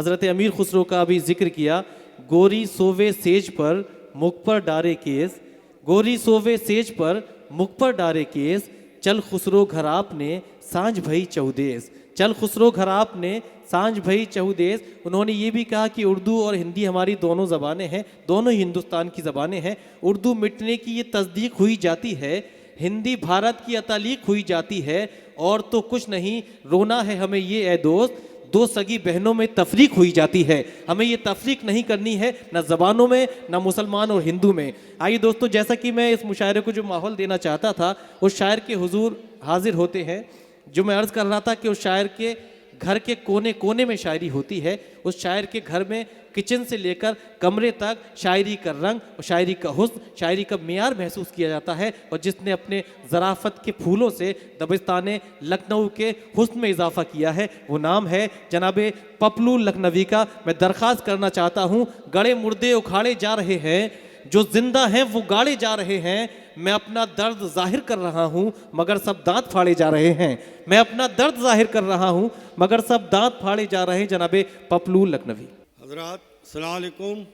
हज़रत अमीर खुसरो का अभी जिक्र किया, गोरी सोवे सेज पर मुख पर डारे केस, गोरी सोवे सेज पर मुख पर डारे केस, चल खुसरो घर आपने सांझ भई चौदेस, चल खुसरो घर आपने सांझ भई चौदेस। उन्होंने ये भी कहा कि उर्दू और हिंदी हमारी दोनों ज़बानें हैं, दोनों ही हिंदुस्तान की ज़बानें हैं। उर्दू मिटने की ये तस्दीक हुई जाती है, हिंदी भारत की अतालीक हुई जाती है, और तो कुछ नहीं रोना है हमें ये ए दोस्त, दो सगी बहनों में तफरीक हुई जाती है। हमें ये तफरीक नहीं करनी है, न ज़बानों में, न मुसलमान और हिंदू में। आइए दोस्तों, जैसा कि मैं इस मुशायरे को जो माहौल देना चाहता था, उस शायर के हुजूर हाजिर होते हैं। जो मैं अर्ज़ कर रहा था कि उस शायर के घर के कोने कोने में शायरी होती है, उस शायर के घर में किचन से लेकर कमरे तक शायरी का रंग और शायरी का हुस्न, शायरी का मियार महसूस किया जाता है। और जिसने अपने ज़राफ़त के फूलों से दबिस्तान लखनऊ के हुस्न में इजाफा किया है, वो नाम है जनाबे पपलू लखनवी का। मैं दरख्वास्त करना चाहता हूँ, गड़े मुर्दे उखाड़े जा रहे हैं, जो जिंदा हैं वो गाड़े जा रहे हैं, मैं अपना दर्द जाहिर कर रहा हूँ मगर सब दांत फाड़े जा रहे हैं, मैं अपना दर्द जाहिर कर रहा हूँ मगर सब दांत फाड़े जा रहे हैं। जनाबे पपलू लखनवी। हज़रात अस्सलाम वालेकुम।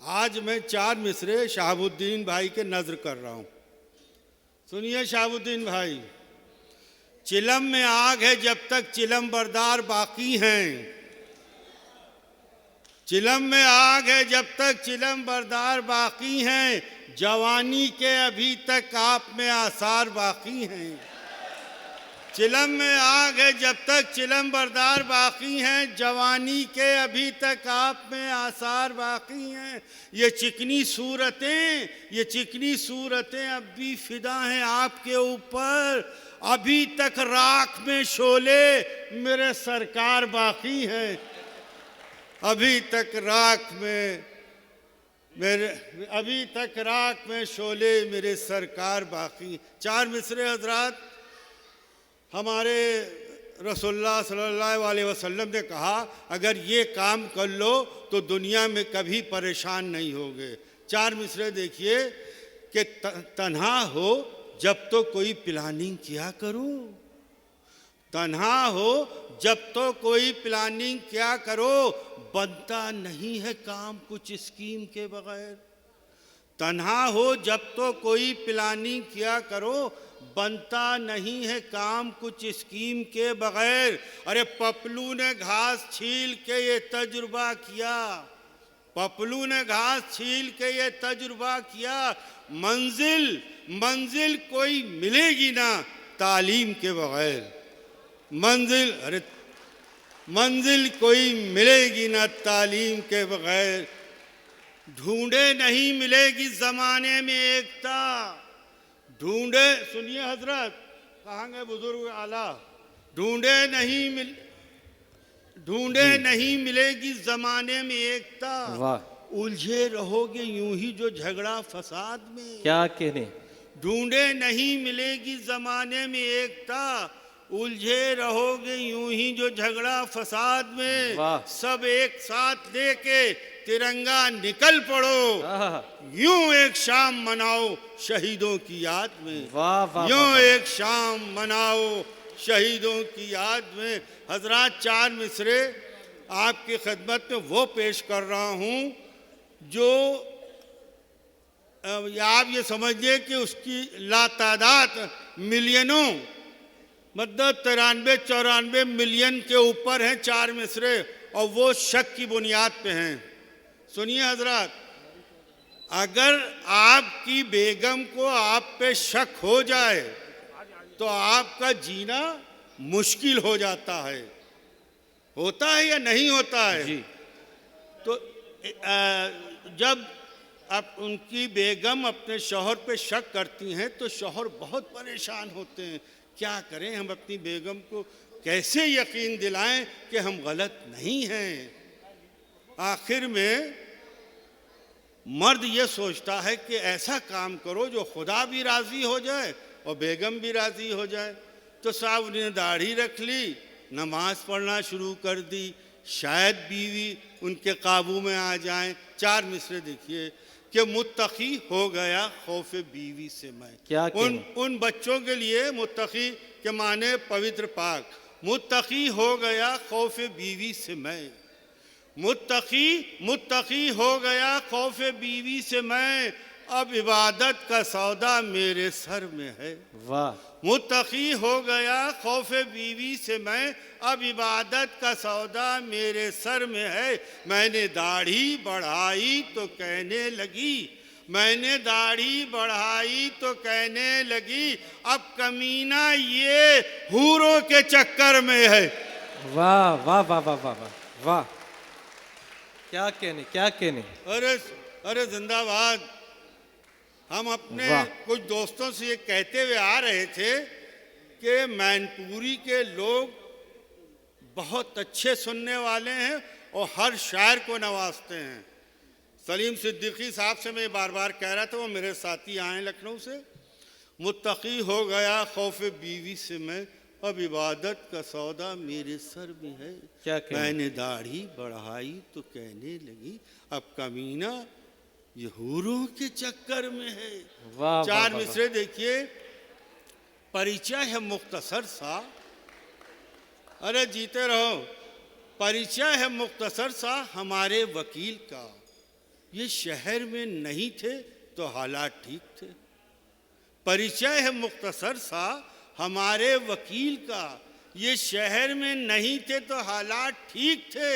आज मैं 4 मिसरे शहाबुद्दीन भाई के नज़र कर रहा हूँ। सुनिए शहाबुद्दीन भाई, चिलम में आग है जब तक चिलम बरदार बाकी हैं, चिलम में आग है जब तक चिलम बरदार बाकी हैं, जवानी के अभी तक आप में आसार बाकी हैं। चिलम में आग है जब तक चिलम बरदार बाकी हैं, जवानी के अभी तक आप में आसार बाकी हैं। ये चिकनी सूरतें, ये चिकनी सूरतें अब भी फिदा हैं आपके ऊपर, अभी तक राख में शोले मेरे सरकार बाकी हैं, अभी तक राख में मेरे, अभी तक राख में शोले मेरे सरकार बाकी। 4 मिसरे हजरात, हमारे रसूलुल्लाह सल्लल्लाहु अलैहि वसल्लम ने कहा, अगर ये काम कर लो तो दुनिया में कभी परेशान नहीं होगे। 4 मिसरे देखिए कि तन्हा हो जब तो कोई प्लानिंग किया करूं, तन्हा हो जब तो कोई प्लानिंग क्या करो, बनता नहीं है काम कुछ स्कीम के बगैर। तन्हा हो जब तो कोई प्लानिंग किया करो, बनता नहीं है काम कुछ स्कीम के बगैर। अरे पपलू ने घास छील के ये तजुर्बा किया, पपलू ने घास छील के ये तजुर्बा किया, मंजिल मंजिल कोई मिलेगी ना तालीम के बगैर, मंजिल, अरे मंजिल कोई मिलेगी ना तालीम के बगैर। ढूंढे नहीं मिलेगी ज़माने में एकता, ढूंढे, सुनिए हजरत, कहाँ गए बुजुर्ग आला, ढूंढे नहीं मिलेगी ज़माने में एकता, उलझे रहोगे यूं ही जो झगड़ा फसाद में। क्या कहने, ढूंढे नहीं मिलेगी ज़माने में एकता, उलझे रहोगे यूं ही जो झगड़ा फसाद में। सब एक साथ लेके तिरंगा निकल पड़ो, यूं एक शाम मनाओ शहीदों की याद में, यूं एक शाम मनाओ शहीदों की याद में। हजरात 4 मिसरे आपकी खिदमत में वो पेश कर रहा हूँ जो आप ये समझिए कि उसकी लातादाद मिलियनों, मतलब 93-94 मिलियन के ऊपर हैं 4 मिसरे, और वो शक की बुनियाद पे हैं। सुनिए हजरात, अगर आपकी बेगम को आप पे शक हो जाए तो आपका जीना मुश्किल हो जाता है, होता है या नहीं होता है जी? तो जब आप उनकी बेगम अपने शौहर पे शक करती हैं तो शौहर बहुत परेशान होते हैं, क्या करें, हम अपनी बेगम को कैसे यकीन दिलाएं कि हम गलत नहीं हैं। आखिर में मर्द ये सोचता है कि ऐसा काम करो जो खुदा भी राज़ी हो जाए और बेगम भी राज़ी हो जाए। तो साहब ने दाढ़ी रख ली, नमाज पढ़ना शुरू कर दी, शायद बीवी उनके काबू में आ जाए। 4 मिसरे देखिए कि मुत्तकी हो गया खौफ बीवी से मैं। क्या उन बच्चों के लिए मुत्तकी के माने पवित्र पाक, मुत्तकी हो गया खौफ बीवी से मैं, मुत्तकी हो गया खौफ बीवी से मैं, अब इबादत का सौदा मेरे सर में है। वाह, मुत्तकी हो गया खौफ बीवी से मैं, अब इबादत का सौदा मेरे सर में है। मैंने दाढ़ी बढ़ाई तो कहने लगी, मैंने दाढ़ी बढ़ाई तो कहने लगी, अब कमीना ये हूरों के चक्कर में है। वाह वाह वाह वाह वाह वाह वाह, क्या कहने, क्या कहने। अरे अरे जिंदाबाद। हम अपने वाह। कुछ दोस्तों से ये कहते हुए आ रहे थे कि मैनपुरी के लोग बहुत अच्छे सुनने वाले हैं और हर शायर को नवाजते हैं। सलीम सिद्दीकी साहब से मैं बार बार कह रहा था, वो मेरे साथी आए लखनऊ से। मुत्तकी हो गया खौफ बीवी से मैं, अब इबादत का सौदा मेरे सर में है। क्या कहने। मैंने दाढ़ी बढ़ाई तो कहने लगी, अब कमीना ये हूरों के चक्कर में है। वाह, चार वाह, वाह, मिसरे देखिए। परिचय है मुख्तसर सा, अरे जीते रहो। परिचय है मुख्तसर सा हमारे वकील का, ये शहर में नहीं थे तो हालात ठीक थे। परिचय है मुख्तसर सा हमारे वकील का, ये शहर में नहीं थे तो हालात ठीक थे।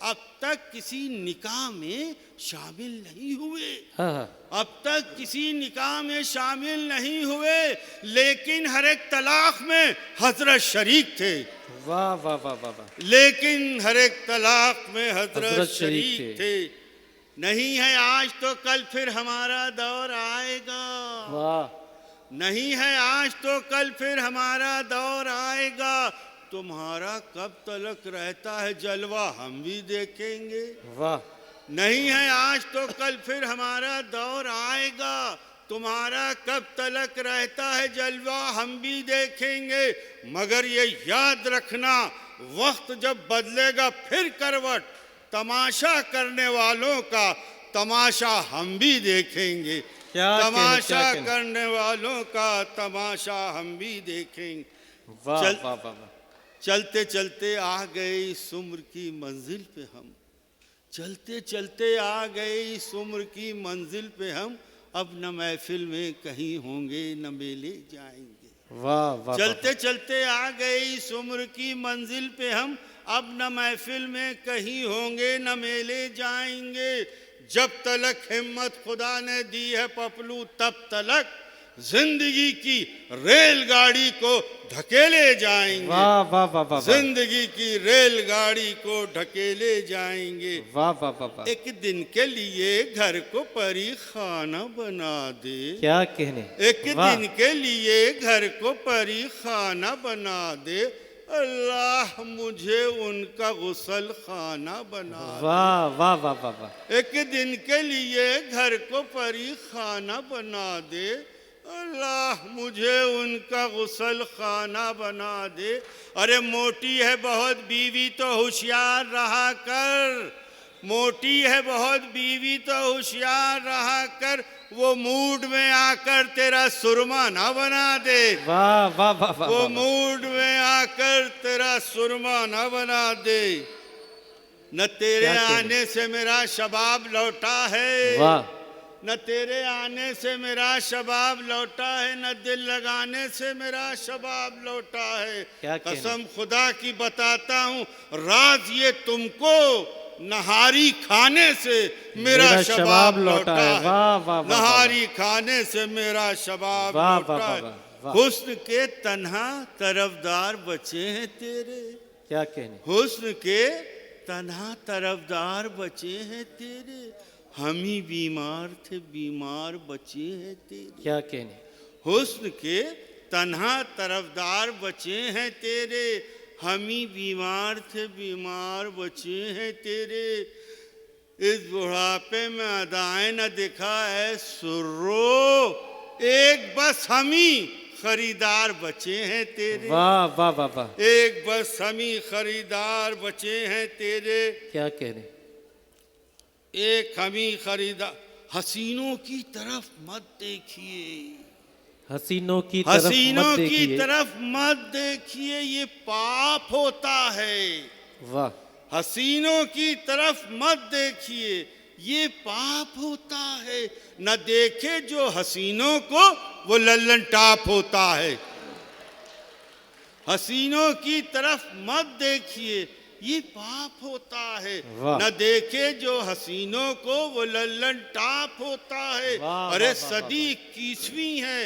अब तक किसी निकाह में शामिल नहीं हुए, हाँ हाँ, अब तक किसी निकाह में शामिल नहीं हुए, लेकिन हर एक तलाक में हजरत शरीक थे। वाह वाह वाह वाह वाह, लेकिन हर एक तलाक में हजरत हजरत शरीक शरीक थे। नहीं है आज तो कल फिर हमारा दौर आएगा, वाह, नहीं है आज तो कल फिर हमारा दौर आएगा। तुम्हारा कब तलक रहता है जलवा हम भी देखेंगे। वाह, नहीं है आज तो कल फिर हमारा दौर आएगा, तुम्हारा कब तलक रहता है जलवा हम भी देखेंगे। मगर ये याद रखना, वक्त जब बदलेगा फिर करवट, तमाशा करने वालों का तमाशा हम भी देखेंगे। क्या कहने, तमाशा क्या कहने। करने वालों का तमाशा हम भी देखेंगे। वाह चल- वाह वाह वाह, चलते चलते आ गए इस उम्र की मंजिल पे हम, चलते चलते आ गए इस उम्र की मंजिल पे हम, अब न महफिल में कहीं होंगे न मेले जाएंगे। वाह वाह, चलते चलते आ गए इस उम्र की मंजिल पे हम, अब न महफिल में कहीं होंगे न मेले जाएंगे। जब तलक हिम्मत खुदा ने दी है पपलू, तब तलक जिंदगी की रेलगाड़ी को ढकेले जाएंगे। वाह वाह वाह वाह, जिंदगी की रेलगाड़ी को ढकेले जाएंगे। वाह वाह वाह वाह, एक दिन के लिए घर को परी खाना बना दे, क्या कहने। एक वाह, दिन के लिए घर को परी खाना बना दे, अल्लाह मुझे उनका गुसल खाना बना दे। वाह वाह वाह वाह वाह, एक दिन के लिए घर को परी खाना बना दे, अल्लाह मुझे उनका गुसल खाना बना दे। अरे मोटी है बहुत बीवी तो होशियार रहा कर, मोटी है बहुत बीवी तो होशियार रहा कर, वो मूड में आकर तेरा सुरमा ना बना दे। वाह वाह वाह वाह, वो वाह, मूड में आकर तेरा सुरमा ना बना दे। न तेरे क्या कहने। आने से मेरा शबाब लौटा है, वाह, न तेरे आने से मेरा शबाब लौटा है, न दिल लगाने से मेरा शबाब लौटा है। क्या कहने। कसम खुदा की बताता हूँ, राज ये तुमको नहारी खाने से मेरा शबाब लौटा है। वाह वाह वाह, नहारी खाने से मेरा शबाब वाह, लौटा वाह, है। वाह, वाह। हुस्न के तन्हा तरफदार बचे हैं तेरे, क्या कहने। हुस्न के तन्हा तरफदार बचे हैं तेरे, हम ही बीमार थे बीमार बचे हैं तेरे। क्या कहने। हुस्न के तन्हा तरफदार बचे हैं तेरे, हम ही बीमार थे बीमार बचे हैं तेरे। इस बुढ़ापे में अदाएं न दिखा है सुर्रो, एक बस हम ही खरीदार बचे हैं तेरे। वाह वाह वाह वाह, एक बस हम ही खरीदार बचे हैं तेरे। क्या कहने। एक हम ही खरीदार। हसीनों की तरफ मत देखिए, हसीनों की तरफ हसीनों मत की देखिए। तरफ मत देखिए, ये पाप होता है। वाह, हसीनों की तरफ मत देखिए, ये पाप होता है। न देखे जो हसीनों को, वो लल्लन टाप होता है। हसीनों की तरफ मत देखिए, ये पाप होता है। वाह। न देखे जो हसीनों को, वो लल्लन टाप होता है। वाह, अरे वाह, वाह, सदी 21वीं है,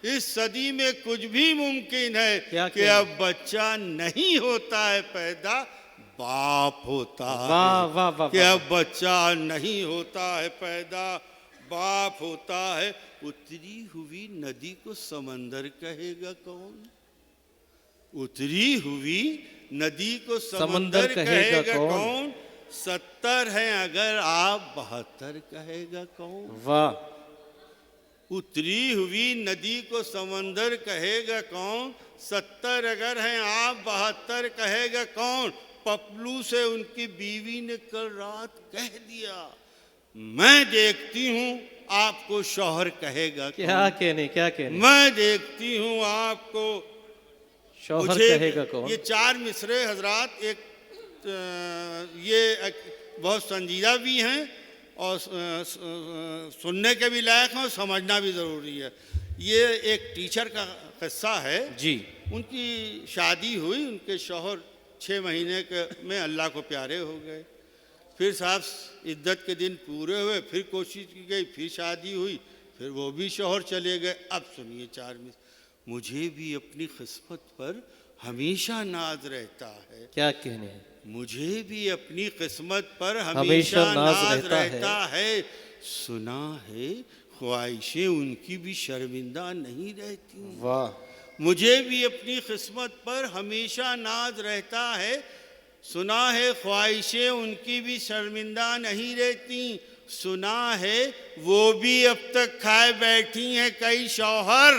इस सदी में कुछ भी मुमकिन है क्या कि क्या? अब बच्चा नहीं होता है पैदा, बाप होता वाह, है। वाह, वाह, कि वाह। अब बच्चा नहीं होता है पैदा, बाप होता है। उतरी हुई नदी को समंदर कहेगा कौन? उतरी हुई नदी को समंदर कहेगा कौन? 70 हैं अगर आप 72 कहेगा कौन? वाह, उतरी हुई नदी को समंदर कहेगा कौन? 70 अगर हैं आप 72 कहेगा कौन? पपलू से उनकी बीवी ने कल रात कह दिया, मैं देखती हूँ आपको शौहर कहेगा कौन? क्या कहने, क्या कहने। मैं देखती हूँ आपको शौहर मुझे। कहेगा कौन? ये 4 मिसरे हजरात एक ये बहुत संजीदा भी हैं और सुनने के भी लायक हैं और समझना भी ज़रूरी है। ये एक टीचर का किस्सा है जी। उनकी शादी हुई, उनके शौहर 6 महीने के में अल्लाह को प्यारे हो गए। फिर साहब इद्दत के दिन पूरे हुए, फिर कोशिश की गई, फिर शादी हुई, फिर वो भी शौहर चले गए। अब सुनिए 4 मिस, मुझे भी अपनी किस्मत पर हमेशा नाज रहता है। क्या कहने हैं। मुझे भी अपनी किस्मत पर हमेशा हमेशा नाज नाज रहता रहता है। सुना है ख्वाहिशें उनकी भी शर्मिंदा नहीं रहती। वाह, मुझे भी अपनी किस्मत पर हमेशा नाज रहता है। सुना है ख्वाहिशें उनकी भी शर्मिंदा नहीं रहती। सुना है वो भी अब तक खाए बैठी हैं कई शौहर,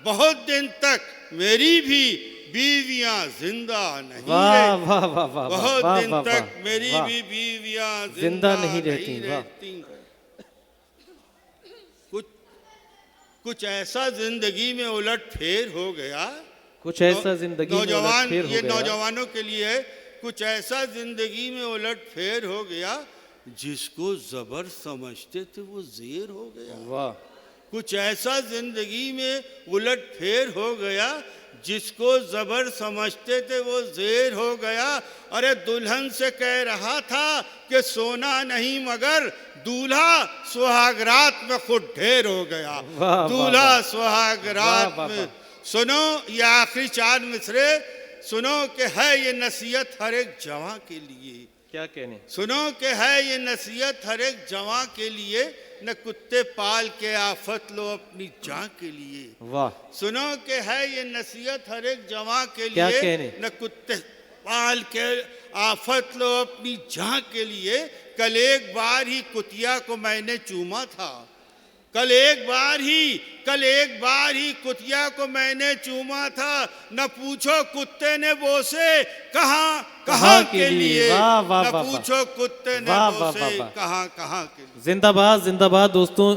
बहुत दिन तक मेरी भी बीवियां जिंदा नहीं वाह, रहती। वाह, वाह, वाह, बहुत वाह, दिन वाह, तक वाह, मेरी वाह। भी बीवियां जिंदा नहीं रहती, वाह। कुछ ऐसा जिंदगी में उलट फेर हो गया। कुछ ऐसा जिंदगी में नौजवान, उलटफेर हो ये गया। नौजवानों के लिए है। कुछ ऐसा जिंदगी में उलट फेर हो गया, जिसको जबर समझते थे वो जेर हो गया। वाह, कुछ ऐसा जिंदगी में उलट फेर हो गया, जिसको जबर समझते थे वो जेर हो गया। अरे दुल्हन से कह रहा था कि सोना नहीं मगर दूल्हा सुहागरात में खुद ढेर हो गया। वाह, दूल्हा वाह, सुहागरात वाह, में। वाह। सुनो ये आखिरी 4 मिसरे सुनो कि है ये नसीहत हर एक जवां के लिए। क्या कहने। सुनो कि है ये नसीहत हर एक जवां के लिए, न कुत्ते पाल के आफत लो अपनी जान के लिए। वाह, सुनो कि है ये नसीहत हर एक जवां के क्या लिए, कहने? न कुत्ते पाल के आफत लो अपनी जान के लिए। कल एक बार ही कुतिया को मैंने चूमा था, कल एक बार ही कुतिया को मैंने चूमा था। न पूछो कुत्ते ने वो से कहाँ के लिए। वाह, वाह, न वाह, पूछो कुत्ते ने वाह, वो वाह, से वाह, वाह। कहाँ के लिए। जिंदाबाद, जिंदाबाद दोस्तों।